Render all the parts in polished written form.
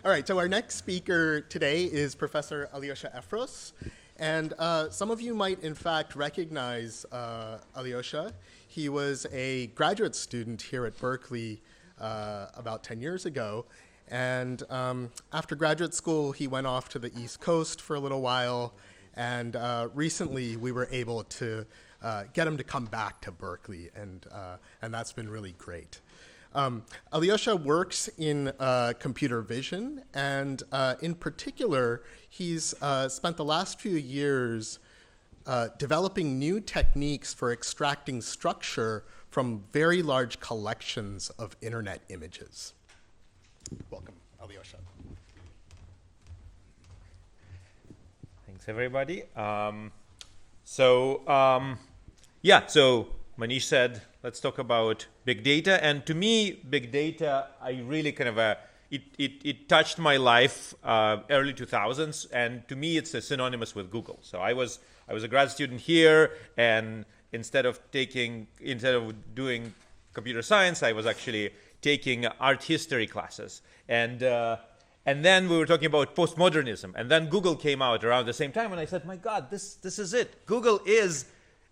All right, so our next speaker today is Professor Alexei Efros. And some of you might, in fact, recognize Alyosha. He was a graduate student here at Berkeley about 10 years ago. And after graduate school, he went off to the East Coast for a little while. And recently, we were able to get him to come back to Berkeley. And that's been really great. Alyosha works in computer vision, and in particular, he's spent the last few years developing new techniques for extracting structure from very large collections of internet images. Welcome, Alyosha. Thanks, everybody. So Manish said, let's talk about big data. And to me, big data, I really kind of, it touched my life early 2000s. And to me, it's synonymous with Google. So I was a grad student here, and instead of doing computer science, I was actually taking art history classes. And then we were talking about postmodernism. And then Google came out around the same time. And I said, my God, this is it. Google is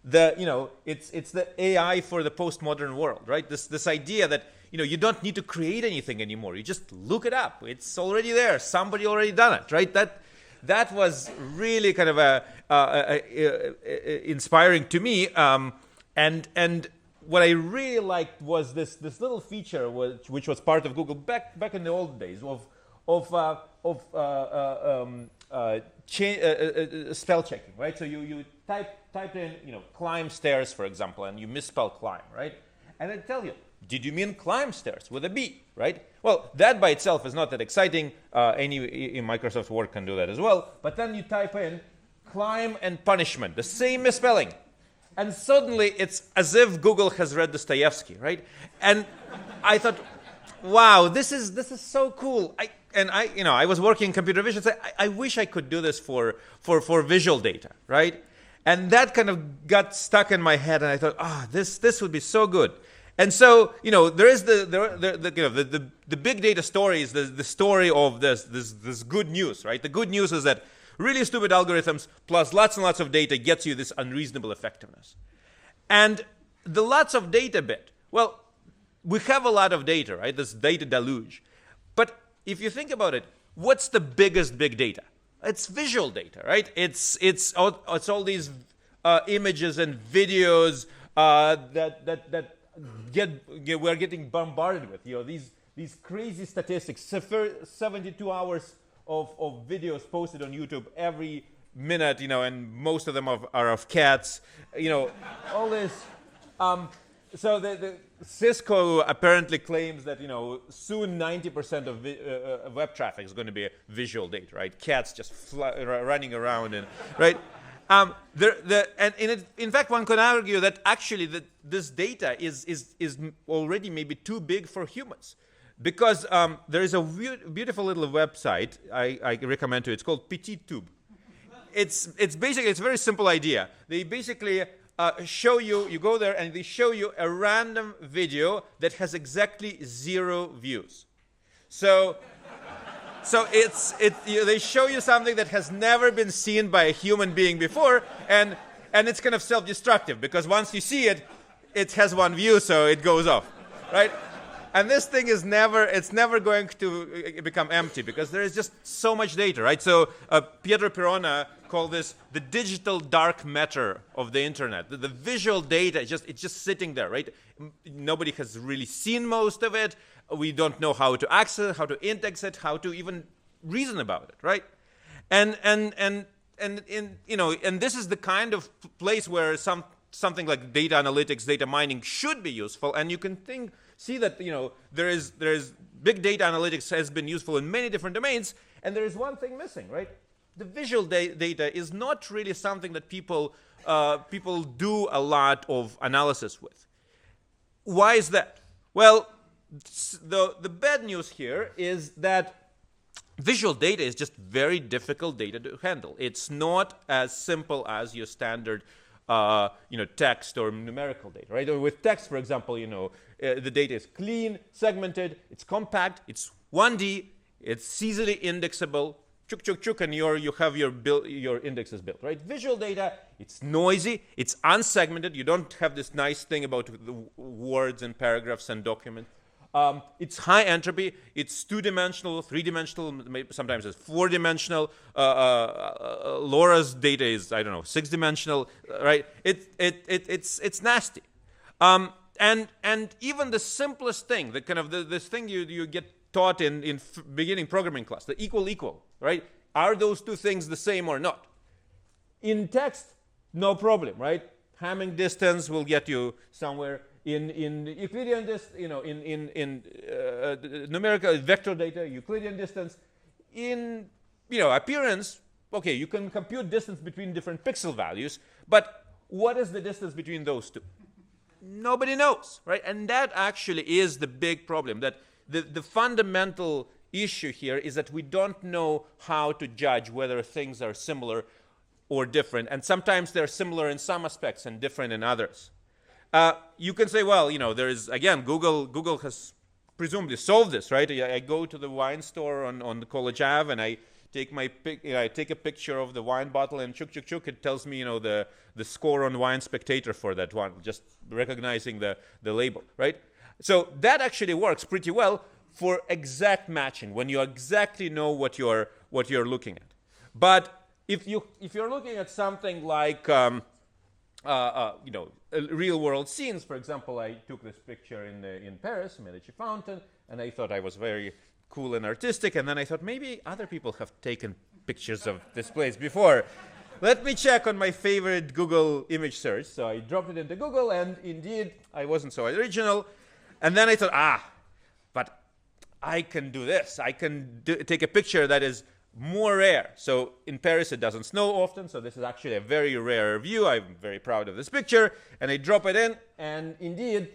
it's the AI for the postmodern world, right? This idea that, you don't need to create anything anymore. You just look it up. It's already there. Somebody already done it, right? That was really kind of inspiring to me. And what I really liked was this little feature which was part of Google back in the old days of spell checking, right? So you type in, climb stairs, for example, and you misspell climb, right? And it tell you, did you mean climb stairs with a B, right? Well, that by itself is not that exciting. Any in Microsoft Word can do that as well. But then you type in climb and punishment, the same misspelling. And suddenly it's as if Google has read Dostoevsky, right? And I thought, wow, this is so cool. I was working in computer vision. So I wish I could do this for visual data, right? And that kind of got stuck in my head, and I thought, this would be so good. And so, there is the big data story is the story of this good news, right? The good news is that really stupid algorithms plus lots and lots of data gets you this unreasonable effectiveness. And the lots of data bit, well, we have a lot of data, right? This data deluge. But if you think about it, what's the biggest big data? It's visual data, right? It's all these images and videos that we're getting bombarded with. These crazy statistics. 72 hours of videos posted on YouTube every minute, and most of them are of cats. All this. So the Cisco apparently claims that soon 90% of web traffic is going to be visual data, right? Cats just running around, and right. In fact, one could argue that actually this data is already maybe too big for humans, because there is a beautiful little website I recommend to you. It's called PetitTube. It's basically a very simple idea. They basically show you go there and they show you a random video that has exactly 0 views. So they show you something that has never been seen by a human being before, and it's kind of self-destructive, because once you see it, it has 1 view, so it goes off, right? And this thing is never going to become empty, because there is just so much data, right? So Pietro Pirona called this the digital dark matter of the internet. The visual data, it's just sitting there, right? Nobody has really seen most of it. We don't know how to access it, how to index it, how to even reason about it, right? And this is the kind of place where something like data analytics, data mining should be useful. And you can see that there is big data analytics has been useful in many different domains, and there is one thing missing, right? The visual data is not really something that people do a lot of analysis with. Why is that? Well, the bad news here is that visual data is just very difficult data to handle. It's not as simple as your standard text or numerical data, right? Or with text, for example, the data is clean, segmented, it's compact, it's 1D, It's easily indexable. Chuk, chuk, chuk, and you have your indexes built, right? Visual data, it's noisy, it's unsegmented. You don't have this nice thing about the words and paragraphs and documents. It's high entropy. It's two-dimensional, three-dimensional, sometimes it's four-dimensional. LoRa's data is, I don't know, six-dimensional, right? It's nasty. And even the simplest thing, the kind of this thing you get taught in beginning programming class, the equal, right? Are those two things the same or not? In text, no problem, right? Hamming distance will get you somewhere. In Euclidean distance, in numerical vector data, Euclidean distance. In appearance, okay, you can compute distance between different pixel values, but what is the distance between those two? Nobody knows, right? And that actually is the big problem. That the fundamental issue here is that we don't know how to judge whether things are similar or different, and sometimes they're similar in some aspects and different in others. You can say, well, there is, again, Google has presumably solved this, right? I go to the wine store on the College Ave, and I take take a picture of the wine bottle, and chuk, chuk, chuk, it tells me, the score on Wine Spectator for that one, just recognizing the label, right? So that actually works pretty well for exact matching, when you exactly know what you're looking at. But if you're looking at something like real-world scenes, for example, I took this picture in Paris, Medici Fountain, and I thought I was very cool and artistic, and then I thought maybe other people have taken pictures of this place before. Let me check on my favorite Google image search. So I dropped it into Google, and indeed, I wasn't so original. And then I thought, but I can do this. I can take a picture that is more rare. So in Paris, it doesn't snow often, so this is actually a very rare view. I'm very proud of this picture. And I drop it in, and indeed,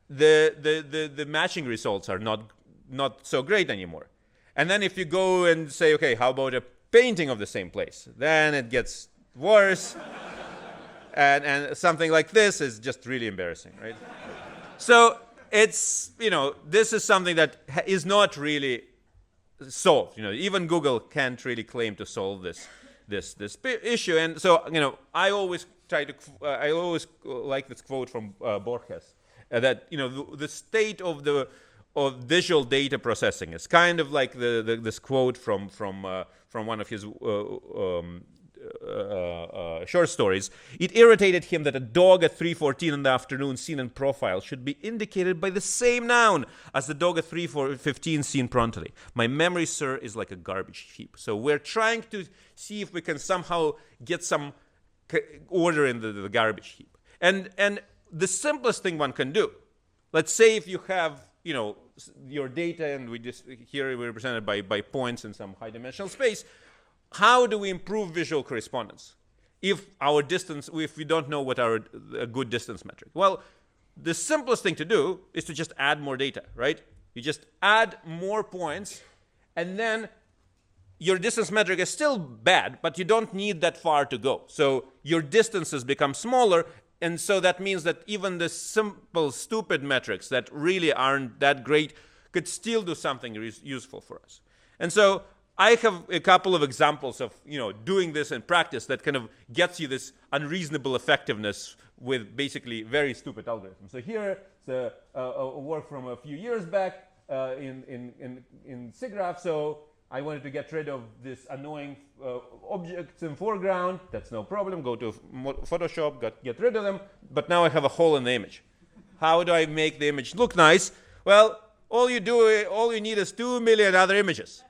the matching results are not so great anymore. And then if you go and say, okay, how about a painting of the same place? Then it gets worse. and something like this is just really embarrassing, right? So it's, this is something that is not really solved. Even Google can't really claim to solve this issue. And so, I always like this quote from Borges, that the state of visual data processing is kind of like this quote from one of his short stories. It irritated him that a dog at 3:14 in the afternoon seen in profile should be indicated by the same noun as the dog at 3:15 seen promptly. My memory, sir, is like a garbage heap. So we're trying to see if we can somehow get some order in the garbage heap. And the simplest thing one can do, let's say if you have your data, and here we're represented by points in some high dimensional space. How do we improve visual correspondence if we don't know what a good distance metric? Well, the simplest thing to do is to just add more data, right? You just add more points, and then your distance metric is still bad, but you don't need that far to go. So your distances become smaller, and so that means that even the simple, stupid metrics that really aren't that great could still do something useful for us. And so I have a couple of examples of doing this in practice that kind of gets you this unreasonable effectiveness with basically very stupid algorithms. So here it's a work from a few years back in SIGGRAPH. So I wanted to get rid of this annoying objects in foreground. That's no problem. Go to Photoshop, get rid of them. But now I have a hole in the image. How do I make the image look nice? Well, all you need is 2 million other images.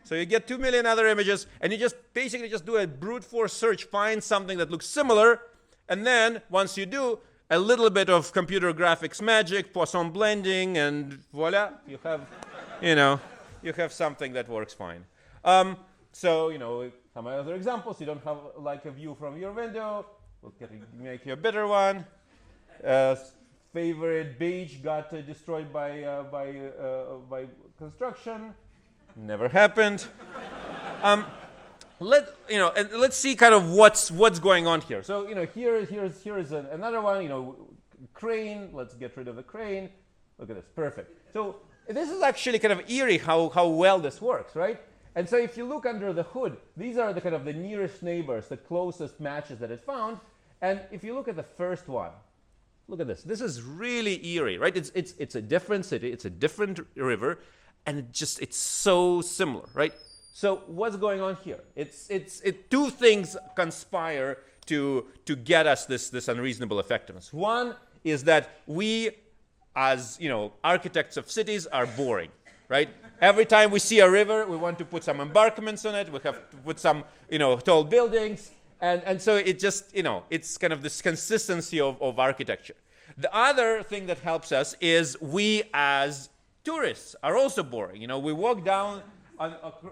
So you get 2 million other images, and you just basically just do a brute force search, find something that looks similar, and then once you do, a little bit of computer graphics magic, Poisson blending, and voila, you have something that works fine. So some other examples. You don't have like a view from your window. We'll make you a better one. Favorite beige got destroyed by construction. Never happened. Let's see kind of what's going on here. So here is another one. Crane. Let's get rid of the crane. Look at this, perfect. So this is actually kind of eerie how well this works, right? And so if you look under the hood, these are the kind of the nearest neighbors, the closest matches that it found. And if you look at the first one, look at this. This is really eerie, right? It's a different city, it's a different river, and it's so similar, right? So what's going on here? Two things conspire to get us this unreasonable effectiveness. One is that we, as architects of cities, are boring, right? Every time we see a river, we want to put some embankments on it. We have to put some tall buildings, and so it just it's kind of this consistency of architecture. The other thing that helps us is we as tourists are also boring. We walk down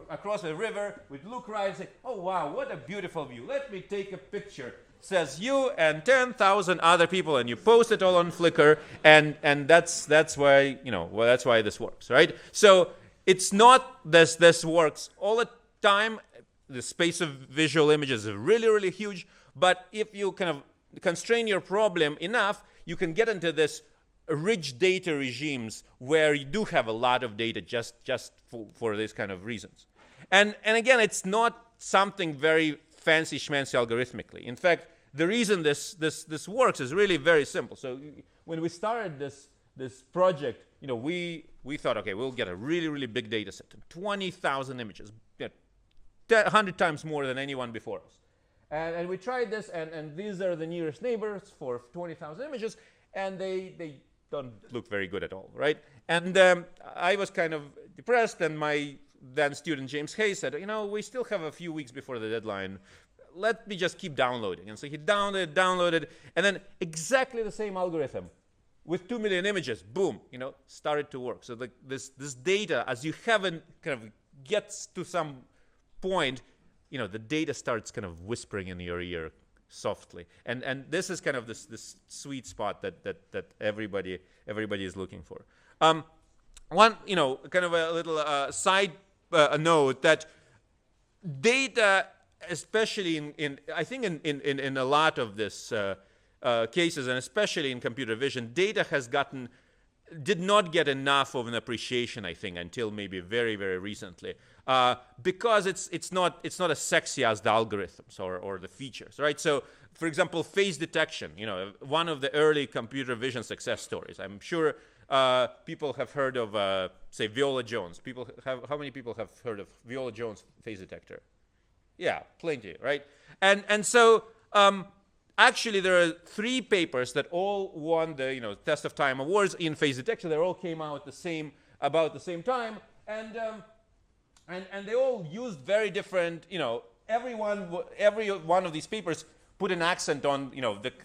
across a river, we look right and say, oh wow, what a beautiful view. Let me take a picture. Says you and 10,000 other people, and you post it all on Flickr, and that's why that's why this works, right? So it's not this works all the time. The space of visual images is really, really huge, but if you kind of constrain your problem enough, you can get into this rich data regimes where you do have a lot of data just for these kind of reasons. And again, it's not something very fancy schmancy algorithmically. In fact, the reason this works is really very simple. So when we started this project, we thought, okay, we'll get a really, really big data set, 20,000 images, 100 times more than anyone before us. And we tried this, and these are the nearest neighbors for 20,000 images, and they don't look very good at all, right? And I was kind of depressed, and my then student James Hayes said, we still have a few weeks before the deadline. Let me just keep downloading. And so he downloaded, and then exactly the same algorithm with 2 million images, boom, started to work. So this data, as you haven't kind of gets to some point, the data starts kind of whispering in your ear softly. And this is kind of this sweet spot that everybody is looking for. One, kind of a little side note that data, especially I think in a lot of this cases, and especially in computer vision, data did not get enough of an appreciation, I think, until maybe very, very recently, because it's not as sexy as the algorithms or the features, right? So, for example, face detection, one of the early computer vision success stories. I'm sure people have heard of, say, Viola Jones. How many people have heard of Viola Jones face detector? Yeah, plenty, right? And so actually there are 3 papers that all won the Test of Time awards in face detection. They all came out about the same time, and they all used very different. Every one of these papers put an accent on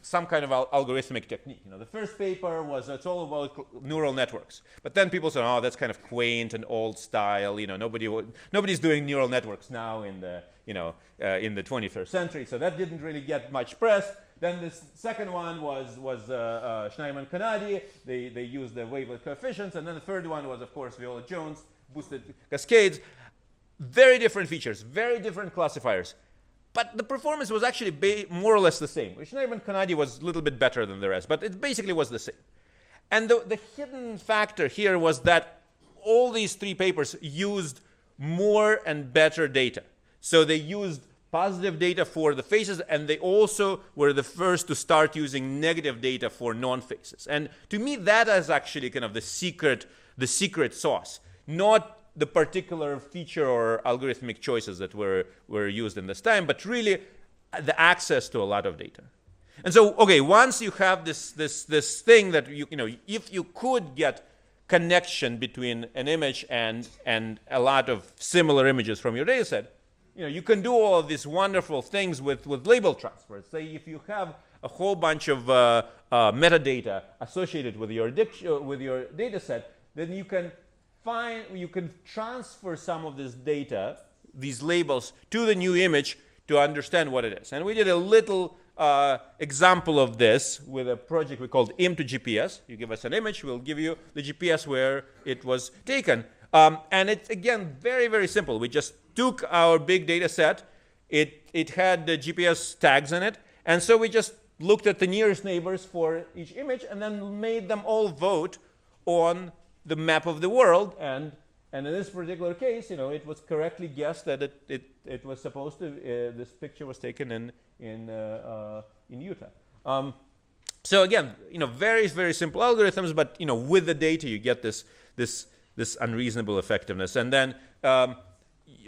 some kind of algorithmic technique. The first paper was it's all about neural networks, but then people said, oh, that's kind of quaint and old style. Nobody's doing neural networks now in the in the 21st century, so that didn't really get much press. Then the second one was Schneiderman-Kanadi. They used the wavelet coefficients, and then the third one was, of course, Viola Jones, boosted cascades. Very different features, very different classifiers. But the performance was actually more or less the same. Schneiderman-Kanadi was a little bit better than the rest, but it basically was the same. And the hidden factor here was that all these 3 papers used more and better data. So they used positive data for the faces, and they also were the first to start using negative data for non-faces. And to me, that is actually kind of the secret sauce, not the particular feature or algorithmic choices that were used in this time, but really the access to a lot of data. And so, okay, once you have this thing that if you could get connection between an image and a lot of similar images from your data set, you can do all of these wonderful things with label transfers. Say if you have a whole bunch of metadata associated with your data set, then you can transfer some of this data, these labels, to the new image to understand what it is. And we did a little example of this with a project we called Im2GPS. You give us an image, we'll give you the GPS where it was taken. And it's, again, very, very simple. We just took our big data set. It had the GPS tags in it. And so we just looked at the nearest neighbors for each image and then made them all vote on the map of the world, and in this particular case, it was correctly guessed that it was supposed to. This picture was taken in Utah. So again, very very simple algorithms, but with the data you get this unreasonable effectiveness, and then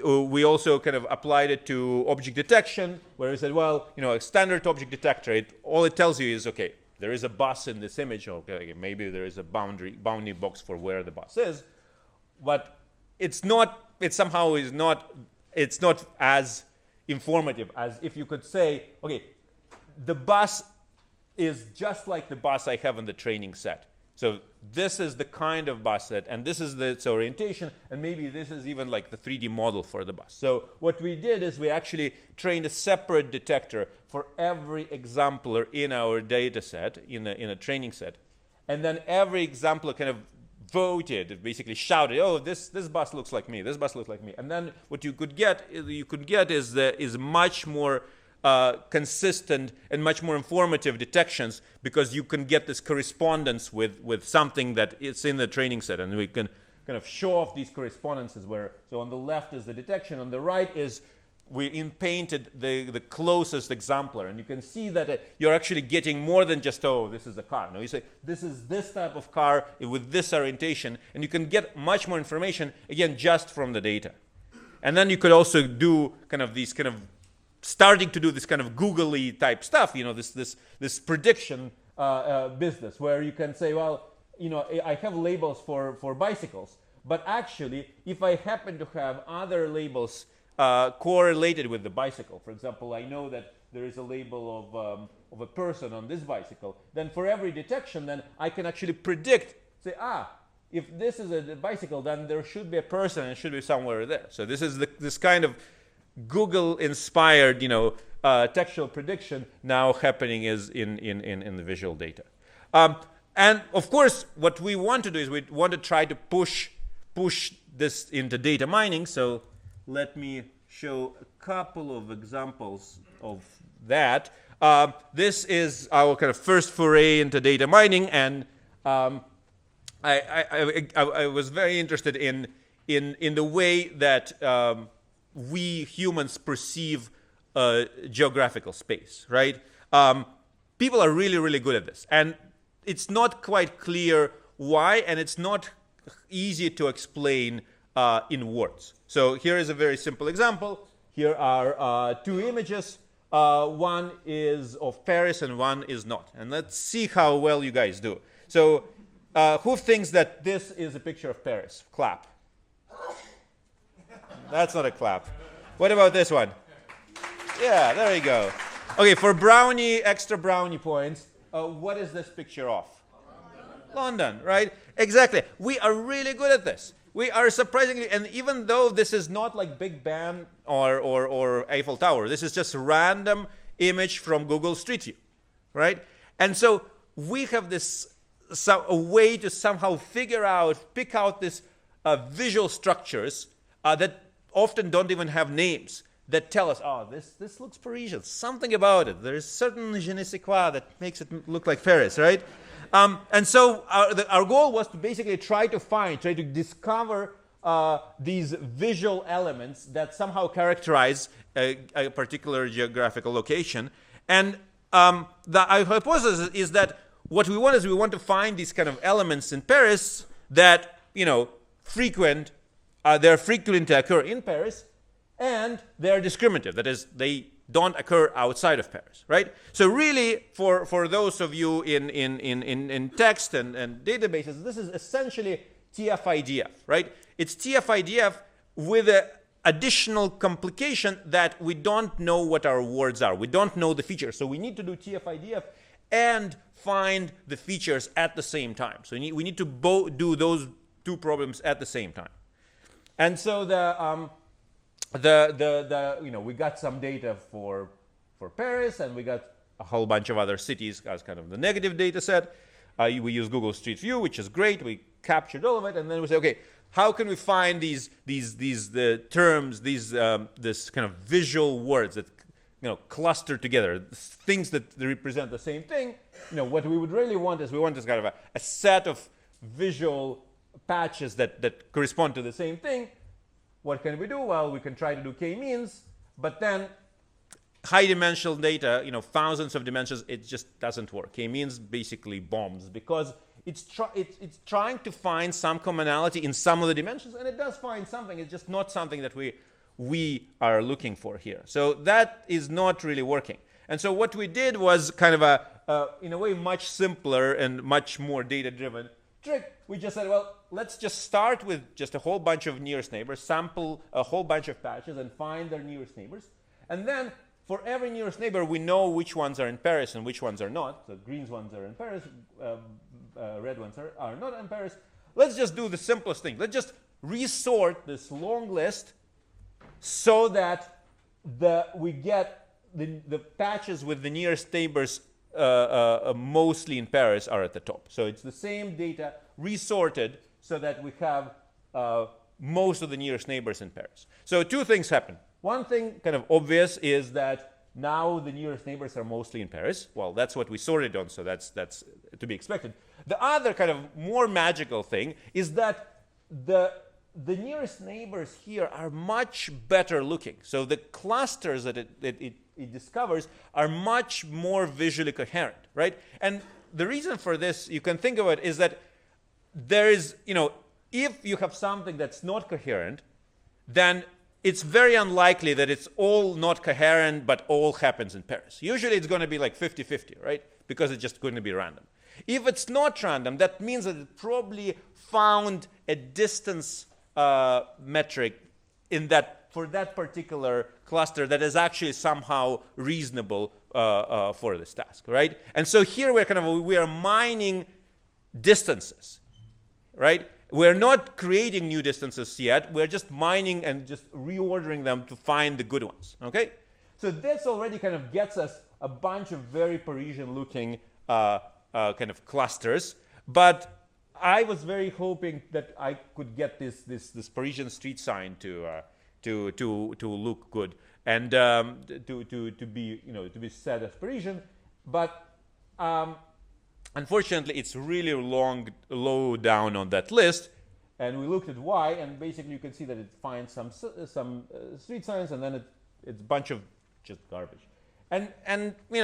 we also kind of applied it to object detection, where we said, well, a standard object detector, all it tells you is, okay, there is a bus in this image. Okay, maybe there is a boundary box for where the bus is, but it's not. It somehow is not. It's not as informative as if you could say, okay, the bus is just like the bus I have in the training set. So this is the kind of bus set, and this is its orientation, and maybe this is even like the 3D model for the bus. So what we did is we actually trained a separate detector for every exemplar in our data set, in a training set. And then every exemplar kind of voted, basically shouted, oh, this bus looks like me, this bus looks like me. And then what you could get is much more consistent and much more informative detections, because you can get this correspondence with something that is in the training set, and we can kind of show off these correspondences so on the left is the detection, on the right is we painted the closest exemplar, and you can see that you're actually getting more than just, oh, this is a car. No, you say this is this type of car with this orientation, and you can get much more information, again, just from the data. And then you could also do starting to do this kind of googly type stuff, this prediction business, where you can say, well, I have labels for bicycles, but actually, if I happen to have other labels correlated with the bicycle, for example, I know that there is a label of a person on this bicycle, then for every detection, then I can actually predict, say, if this is a bicycle, then there should be a person, and it should be somewhere there. So this is this kind of Google-inspired, textual prediction now happening is in the visual data. And of course, what we want to do is we want to try to push this into data mining. So let me show a couple of examples of that. This is our kind of first foray into data mining, and I was very interested in the way that we humans perceive geographical space, right? People are really, really good at this. And it's not quite clear why, and it's not easy to explain in words. So here is a very simple example. Here are two images. One is of Paris and one is not. And let's see how well you guys do. So who thinks that this is a picture of Paris? Clap. That's not a clap. What about this one? Yeah, there you go. Okay, for extra brownie points, what is this picture of? London, right? Exactly. We are really good at this. We are surprisingly, and even though this is not like Big Ben or Eiffel Tower, this is just a random image from Google Street View, right? And so we have a way to somehow pick out these visual structures that often don't even have names, that tell us, oh, this looks Parisian, something about it. There is certain je ne sais quoi that makes it look like Paris, right? And so our goal was to basically try to discover these visual elements that somehow characterize a particular geographical location. And our hypothesis is that what we want to find these kind of elements in Paris that, they're frequent to occur in Paris, and they're discriminative. That is, they don't occur outside of Paris, right? So really, for those of you in text and databases, this is essentially TF-IDF, right? It's TF-IDF with an additional complication that we don't know what our words are. We don't know the features. So we need to do TF-IDF and find the features at the same time. So we need to do those two problems at the same time. And so we got some data for Paris, and we got a whole bunch of other cities as kind of the negative data set. We use Google Street View, which is great. We captured all of it, and then we say, okay, how can we find these terms, this kind of visual words that cluster together, things that represent the same thing? What we would really want is this kind of a set of visual patches that correspond to the same thing. What can we do? Well, we can try to do k-means, but then high dimensional data, thousands of dimensions, it just doesn't work. K-means basically bombs because it's trying to find some commonality in some of the dimensions, and it does find something. It's just not something that we are looking for here. So that is not really working. And so what we did was kind of in a way, much simpler and much more data-driven trick. We just said, well, let's just start with just a whole bunch of nearest neighbors, sample a whole bunch of patches, and find their nearest neighbors. And then for every nearest neighbor, we know which ones are in Paris and which ones are not. So green ones are in Paris, red ones are not in Paris. Let's just do the simplest thing. Let's just resort this long list so that we get the patches with the nearest neighbors mostly in Paris are at the top. So it's the same data resorted so that we have most of the nearest neighbors in Paris. So two things happen. One thing kind of obvious is that now the nearest neighbors are mostly in Paris. Well, that's what we sorted on, so that's to be expected. The other kind of more magical thing is that the nearest neighbors here are much better looking. So the clusters that it discovers are much more visually coherent, right? And the reason for this, you can think of it, is that there is, if you have something that's not coherent, then it's very unlikely that it's all not coherent, but all happens in Paris. Usually it's going to be like 50-50, right? Because it's just going to be random. If it's not random, that means that it probably found a distance metric for that particular cluster that is actually somehow reasonable for this task, right? And so here we are mining distances, right? We're not creating new distances yet. We're just mining and just reordering them to find the good ones, okay? So this already kind of gets us a bunch of very Parisian-looking kind of clusters. But I was very hoping that I could get this Parisian street sign to look good and to be said as Parisian. But unfortunately, it's really low down on that list, and we looked at why, and basically you can see that it finds some street signs, and then it's a bunch of just garbage, and we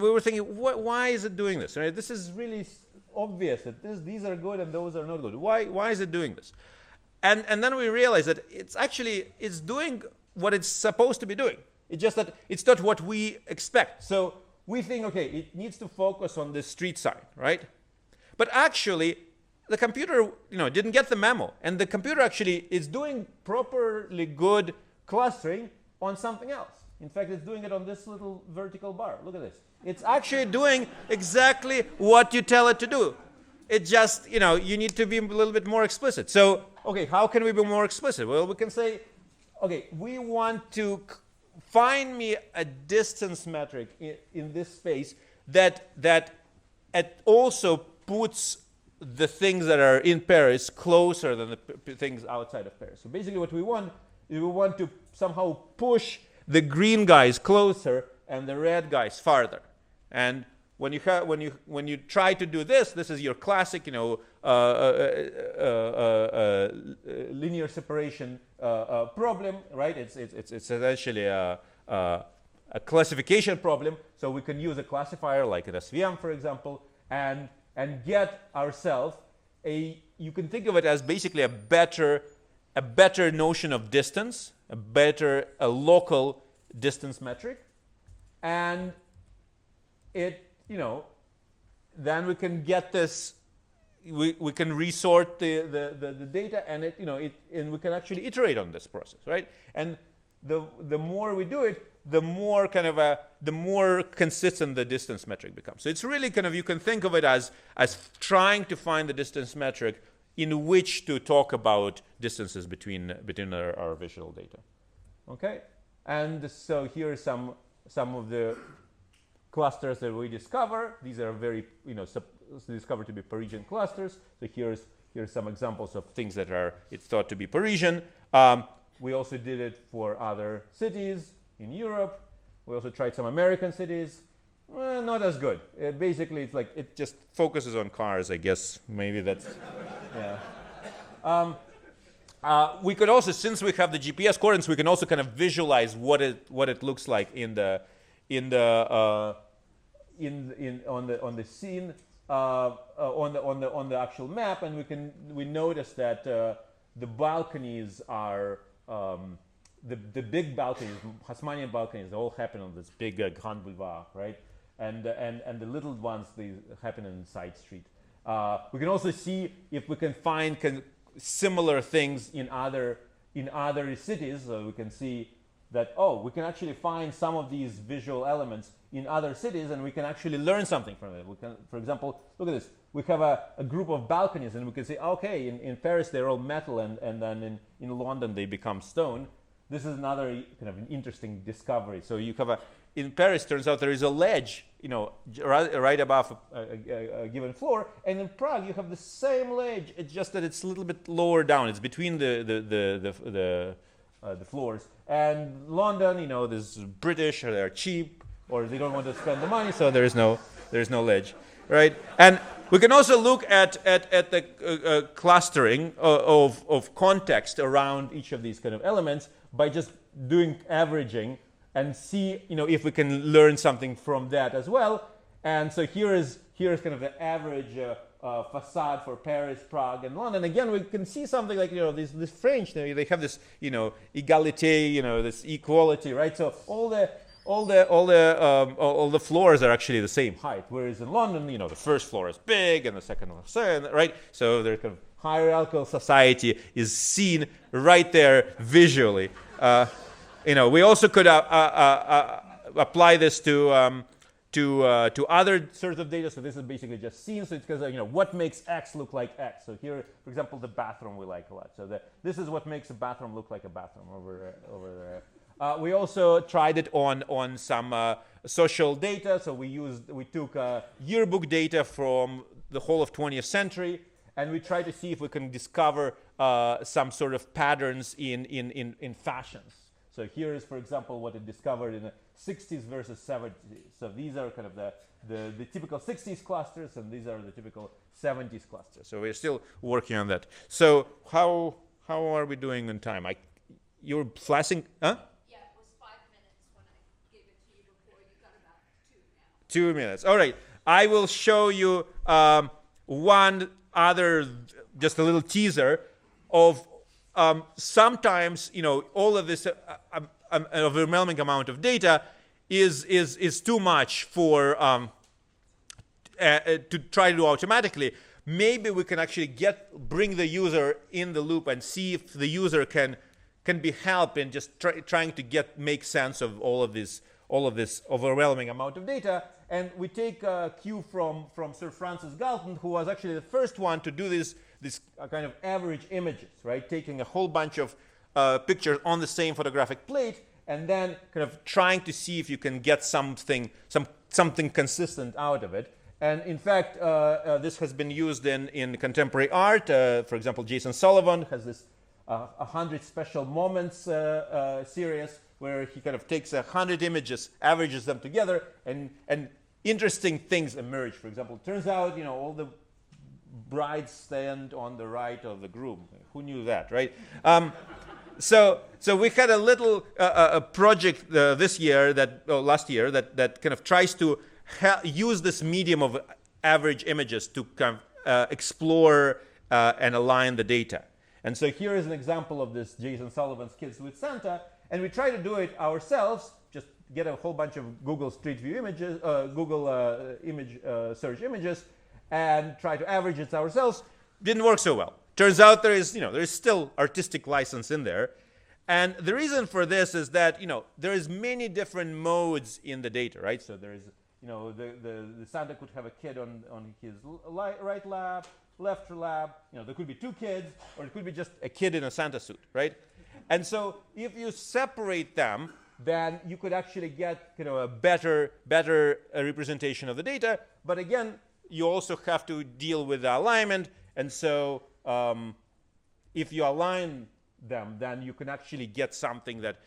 were thinking, why is it doing this? Right? This is really obvious that these are good and those are not good. Why is it doing this? And then we realized that it's doing what it's supposed to be doing. It's just that it's not what we expect. So we think, okay, it needs to focus on this street sign, right? But actually, the computer, didn't get the memo. And the computer actually is doing properly good clustering on something else. In fact, it's doing it on this little vertical bar. Look at this. It's actually doing exactly what you tell it to do. It just, you need to be a little bit more explicit. So, okay, how can we be more explicit? Well, we can say, okay, we want to find me a distance metric in this space that also puts the things that are in Paris closer than the things outside of Paris. So basically what we want is we want to somehow push the green guys closer and the red guys farther. And when you try to do this is your classic, linear separation problem, right? It's essentially a classification problem. So we can use a classifier like an SVM, for example, and get ourselves you can think of it as basically a better notion of distance, a local distance metric, and then we can get this. We can resort the data, and and we can actually iterate on this process, right? And the more we do it, the more the more consistent the distance metric becomes. So it's really you can think of it as trying to find the distance metric in which to talk about distances between our visual data. Okay, and so here are some of the clusters that we discover. These are very discovered to be Parisian clusters. So here's some examples of things that it's thought to be Parisian. We also did it for other cities in Europe. We also tried some American cities, Not as good. Basically, it's like it just focuses on cars, I guess. Maybe that's, yeah. We could also, since we have the GPS coordinates, we can also kind of visualize what it looks like on the scene on the actual map, and we notice that the balconies are the big balconies, Haussmannian balconies, all happen on this big Grand Boulevard, right? And the little ones, they happen in side street. We can also see if we can find similar things in other cities. We can see that, we can actually find some of these visual elements in other cities, and we can actually learn something from it. We can, for example, look at this. We have a group of balconies, and we can say, okay, in Paris they're all metal, and then in London they become stone. This is another kind of an interesting discovery. So you have in Paris, turns out there is a ledge, right above a given floor, and in Prague you have the same ledge. It's just that it's a little bit lower down. It's between the floors. And London, this British, or they're cheap, or they don't want to spend the money, so there's no ledge, right? And we can also look at the clustering of context around each of these kind of elements by just doing averaging and see, if we can learn something from that as well. And so here's kind of the average facade for Paris, Prague, and London. Again, we can see something like, this French, they have this, égalité, this equality, right? So all the floors are actually the same height, whereas in London, the first floor is big and the second one is thin, right? So their kind of hierarchical society is seen right there visually. We also could apply this to other sorts of data. So this is basically just scenes. So it's because what makes X look like X. So here, for example, the bathroom we like a lot. So this is what makes a bathroom look like a bathroom over there. We also tried it on some social data. So we took yearbook data from the whole of 20th century, and we tried to see if we can discover some sort of patterns in fashions. So here is, for example, what it discovered in the 60s versus 70s. So these are kind of the typical 60s clusters, and these are the typical 70s clusters. So we're still working on that. So how are we doing on time? You're flashing, huh? Yeah, it was 5 minutes when I gave it to you before. You got about 2 now. 2 minutes. All right. I will show you one other, just a little teaser of sometimes, all of this an overwhelming amount of data is too much for to try to do automatically. Maybe we can actually bring the user in the loop and see if the user can be helped in just trying to make sense of all of this overwhelming amount of data. And we take a cue from Sir Francis Galton, who was actually the first one to do this kind of average images, right? Taking a whole bunch of pictures on the same photographic plate, and then kind of trying to see if you can get something consistent out of it. And in fact, this has been used in contemporary art. For example, Jason Sullivan has this 100 Special Moments series, where he kind of takes 100 images, averages them together, and interesting things emerge. For example, it turns out, all the brides stand on the right of the groom. Who knew that, right? So we had a little a project last year that kind of tries to use this medium of average images to kind of explore and align the data. And so here is an example of this Jason Sullivan's Kids with Santa, and we try to do it ourselves. Just get a whole bunch of Google Street View images, Google image search images, and try to average it ourselves. Didn't work so well. Turns out there is still artistic license in there. And the reason for this is that, there is many different modes in the data, right? So there is, the Santa could have a kid on his right lap, left lap. There could be 2 kids, or it could be just a kid in a Santa suit, right? And so if you separate them, then you could actually get a better representation of the data. But again, you also have to deal with the alignment. And so if you align them, then you can actually get something that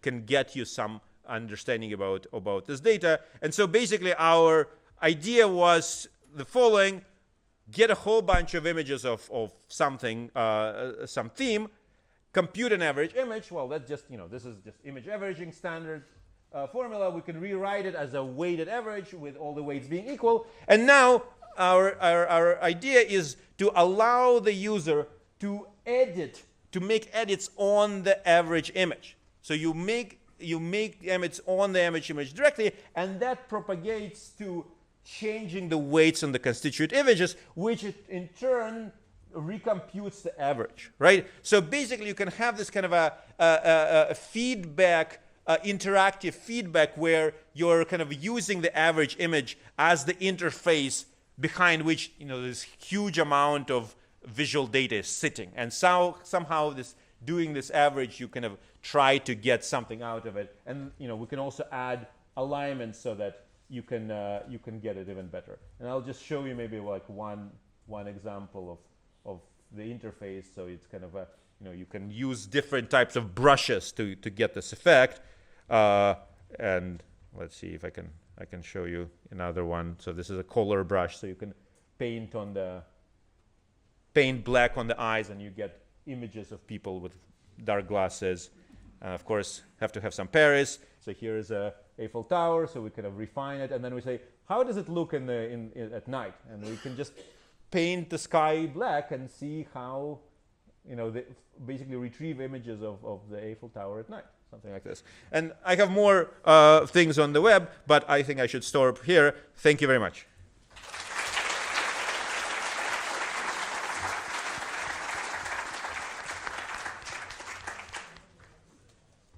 can get you some understanding about this data. And so basically our idea was the following: get a whole bunch of images of something, some theme, compute an average image. Well, that's just, this is just image averaging standard formula. We can rewrite it as a weighted average with all the weights being equal. And now our idea is to allow the user to make edits on the average image. So you make edits on the average image directly, and that propagates to changing the weights on the constituent images, which in turn recomputes the average, right? So basically you can have this kind of a feedback, interactive feedback, where you're kind of using the average image as the interface behind which this huge amount of visual data is sitting. And somehow doing this average, you kind of try to get something out of it. And we can also add alignment so that you can get it even better. And I'll just show you maybe like one example of the interface. So it's kind of you can use different types of brushes to get this effect. And let's see if I can show you another one. So this is a color brush, so you can paint black on the eyes, and you get images of people with dark glasses. And of course, have to have some Paris. So here is a Eiffel Tower. So we kind of refine it, and then we say, how does it look at night? And we can just paint the sky black and see how, basically retrieve images of the Eiffel Tower at night, something like this. And I have more things on the web, but I think I should stop here. Thank you very much.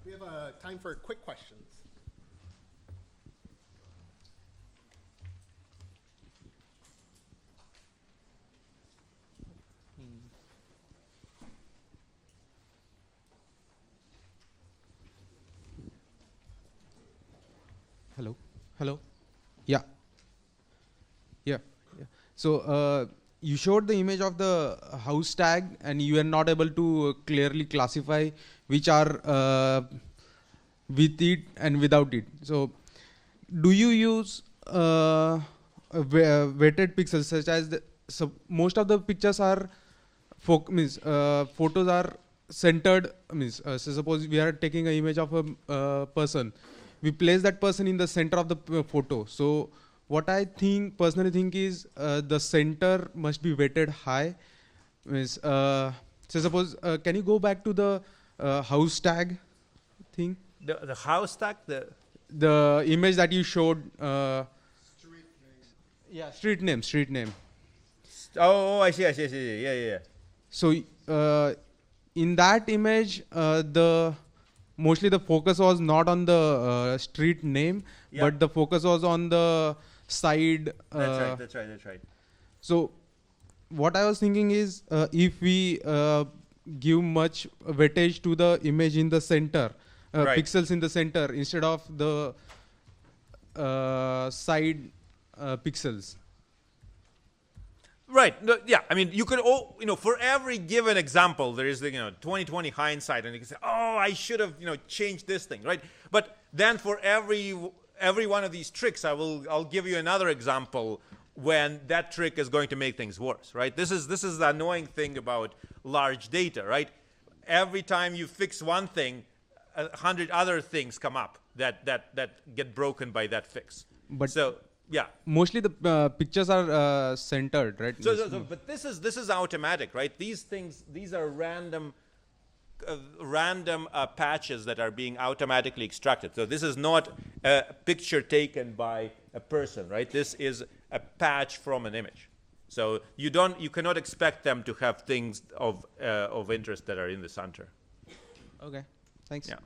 We have time for quick questions. Hello. Yeah. So you showed the image of the house tag, and you are not able to clearly classify which are with it and without it. So do you use weighted pixels, such as so most of the pictures are photos are centered. So suppose we are taking an image of a person. We place that person in the center of the photo. So what I personally think is the center must be weighted high. So suppose, can you go back to the house tag thing? The house tag? The image that you showed. Street name. Yeah, street name. Oh, I see. Yeah. So in that image, mostly the focus was not on the street name, but the focus was on the side. That's right. So what I was thinking is, if we give much weightage to the image in the center, pixels in the center, instead of the side pixels. Right. No, yeah. I mean, you could, for every given example, there is the 20/20 hindsight, and you can say, oh, I should have changed this thing, right? But then for every one of these tricks, I'll give you another example when that trick is going to make things worse, right? This is the annoying thing about large data, right? Every time you fix one thing, 100 other things come up that get broken by that fix. But so. Yeah. Mostly the pictures are centered, right? But this is automatic, right? These are random patches that are being automatically extracted. So this is not a picture taken by a person, right? This is a patch from an image. So you cannot expect them to have things of interest that are in the center. Okay. Thanks. Yeah.